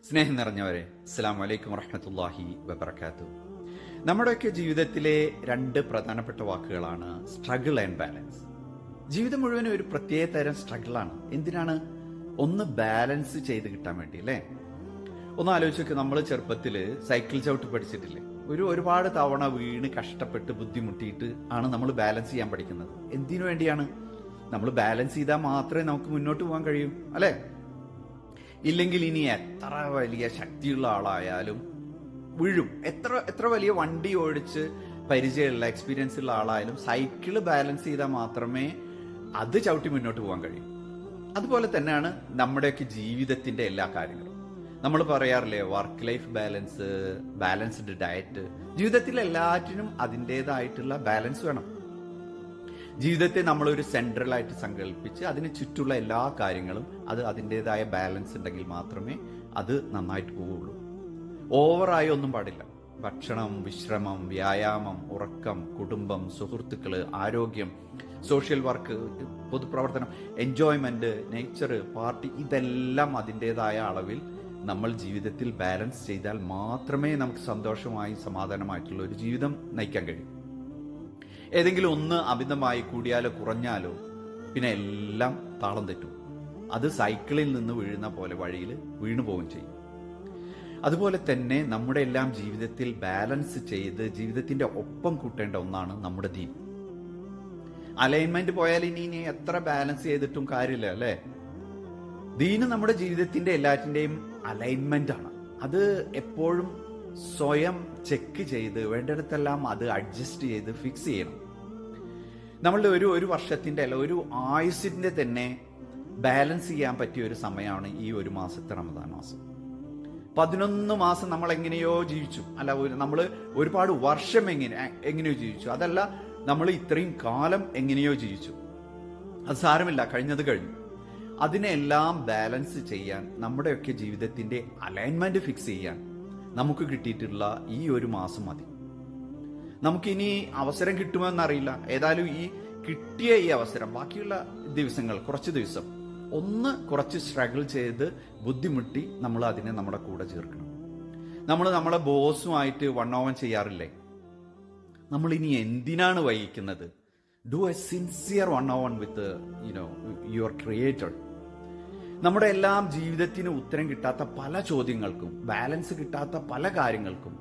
സ്നേഹം നിറഞ്ഞവരെ, അസ്സലാമു അലൈക്കും വറഹ്മത്തുള്ളാഹി വബറകാതുഹു. നമ്മുടെയൊക്കെ ജീവിതത്തിലെ രണ്ട് പ്രധാനപ്പെട്ട വാക്കുകളാണ് സ്ട്രഗിൾ ആൻഡ് ബാലൻസ്. ജീവിതം മുഴുവനും ഒരു പ്രത്യേക തരം സ്ട്രഗിളാണ്. എന്തിനാണ്? ഒന്ന് ബാലൻസ് ചെയ്ത് കിട്ടാൻ വേണ്ടി, അല്ലേ? ഒന്ന് ആലോചിച്ച് നോക്ക്, നമ്മൾ ചെറുപ്പത്തിൽ സൈക്കിൾ ചവിട്ട് പഠിച്ചിട്ടില്ലേ? ഒരുപാട് തവണ വീണ് കഷ്ടപ്പെട്ട് ബുദ്ധിമുട്ടിയിട്ട് ആണ് നമ്മൾ ബാലൻസ് ചെയ്യാൻ പഠിക്കുന്നത്. എന്തിനു വേണ്ടിയാണ്? നമ്മൾ ബാലൻസ് ചെയ്താൽ മാത്രമേ നമുക്ക് മുന്നോട്ട് പോകാൻ കഴിയൂ, അല്ലേ? ഇല്ലെങ്കിൽ ഇനി എത്ര വലിയ ശക്തിയുള്ള ആളായാലും വീഴും. എത്ര വലിയ വണ്ടി ഓടിച്ച് പരിചയമുള്ള എക്സ്പീരിയൻസ് ഉള്ള ആളായാലും സൈക്കിള് ബാലൻസ് ചെയ്താൽ മാത്രമേ അത് ചവിട്ടി മുന്നോട്ട് പോകാൻ കഴിയൂ. അതുപോലെ തന്നെയാണ് നമ്മുടെയൊക്കെ ജീവിതത്തിന്റെ എല്ലാ കാര്യങ്ങളും. നമ്മൾ പറയാറില്ലേ, work life balance, balanced diet. ജീവിതത്തിൽ എല്ലാറ്റിനും അതിൻ്റെതായിട്ടുള്ള ബാലൻസ് വേണം. ജീവിതത്തെ നമ്മളൊരു സെൻട്രൽ ആയിട്ട് സങ്കല്പിച്ച് അതിന് ചുറ്റുള്ള എല്ലാ കാര്യങ്ങളും അത് അതിൻ്റെതായ ബാലൻസ് ഉണ്ടെങ്കിൽ മാത്രമേ അത് നന്നായിട്ട് പോവുള്ളൂ. ഓവറായി ഒന്നും പാടില്ല. ഭക്ഷണം, വിശ്രമം, വ്യായാമം, ഉറക്കം, കുടുംബം, സുഹൃത്തുക്കള്, ആരോഗ്യം, സോഷ്യൽ വർക്ക്, പൊതുപ്രവർത്തനം, എൻജോയ്മെന്റ്, നേച്ചർ, പാർട്ടി, ഇതെല്ലാം അതിൻ്റെതായ അളവിൽ നമ്മൾ ജീവിതത്തിൽ ബാലൻസ് ചെയ്താൽ മാത്രമേ നമുക്ക് സന്തോഷമായി സമാധാനമായിട്ടുള്ള ഒരു ജീവിതം നയിക്കാൻ കഴിയൂ. ഏതെങ്കിലും ഒന്ന് അമിതമായി കൂടിയാലോ കുറഞ്ഞാലോ പിന്നെ എല്ലാം താളം തെറ്റും. അത് സൈക്കിളിൽ നിന്ന് വീഴുന്ന പോലെ വഴിയിൽ വീണു പോവുകയും ചെയ്യും. അതുപോലെ തന്നെ നമ്മുടെ എല്ലാം ജീവിതത്തിൽ ബാലൻസ് ചെയ്ത് ജീവിതത്തിന്റെ ഒപ്പം കൂട്ടേണ്ട ഒന്നാണ് നമ്മുടെ ദീൻ. അലൈൻമെന്റ് പോയാൽ ഇനി എത്ര ബാലൻസ് ചെയ്തിട്ടും കാര്യമില്ല, അല്ലേ? ദീന് നമ്മുടെ ജീവിതത്തിന്റെ എല്ലാറ്റിന്റെയും അലൈൻമെന്റ് ആണ്. അത് എപ്പോഴും സ്വയം ചെക്ക് ചെയ്ത് വേണ്ടിടത്തെല്ലാം അത് അഡ്ജസ്റ്റ് ചെയ്ത് ഫിക്സ് ചെയ്യണം. നമ്മളുടെ ഒരു വർഷത്തിന്റെ അല്ല, ഒരു ആയുസിന്റെ തന്നെ ബാലൻസ് ചെയ്യാൻ പറ്റിയ ഒരു സമയമാണ് ഈ ഒരു മാസത്തെ റമദാൻ മാസം. 11 മാസം നമ്മൾ എങ്ങനെയോ ജീവിച്ചു, അല്ല നമ്മൾ ഒരുപാട് വർഷം എങ്ങനെയോ ജീവിച്ചു. അതല്ല, നമ്മൾ ഇത്രയും കാലം എങ്ങനെയോ ജീവിച്ചു. അത് സാരമില്ല, കഴിഞ്ഞത് കഴിഞ്ഞു. അതിനെല്ലാം ബാലൻസ് ചെയ്യാൻ, നമ്മുടെയൊക്കെ ജീവിതത്തിന്റെ അലൈൻമെന്റ് ഫിക്സ് ചെയ്യാൻ നമുക്ക് കിട്ടിയിട്ടുള്ള ഈ ഒരു മാസം മതി. നമുക്കിനി അവസരം കിട്ടുമെന്നറിയില്ല. ഏതായാലും ഈ കിട്ടിയ ഈ അവസരം ബാക്കിയുള്ള ദിവസങ്ങൾ, കുറച്ച് ദിവസം കുറച്ച് സ്ട്രഗിൾ ചെയ്ത് ബുദ്ധിമുട്ടി നമ്മൾ അതിനെ നമ്മുടെ കൂടെ ചേർക്കണം. നമ്മൾ നമ്മളെ ബോസുമായിട്ട് 1-on-1 ചെയ്യാറില്ലേ? നമ്മൾ ഇനി എന്തിനാണ് വൈകിക്കുന്നത്? Do a sincere 1-on-1 with your creator. നമ്മുടെ എല്ലാം ജീവിതത്തിന് ഉത്തരം കിട്ടാത്ത പല ചോദ്യങ്ങൾക്കും, ബാലൻസ് കിട്ടാത്ത പല കാര്യങ്ങൾക്കും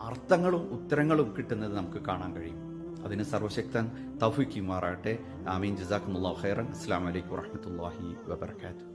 അർത്ഥങ്ങളും ഉത്തരങ്ങളും കിട്ടുന്നത് നമുക്ക് കാണാൻ കഴിയും. അതിന് സർവശക്തൻ തൗഫീഖ് ചെയ്യുമാറാകട്ടെ. ആമീൻ. ജസാക്കുമുല്ലാഹു ഖൈറൻ. അസ്സലാമു അലൈക്കും വറഹ്മത്തുള്ളാഹി വബറകാതുഹു.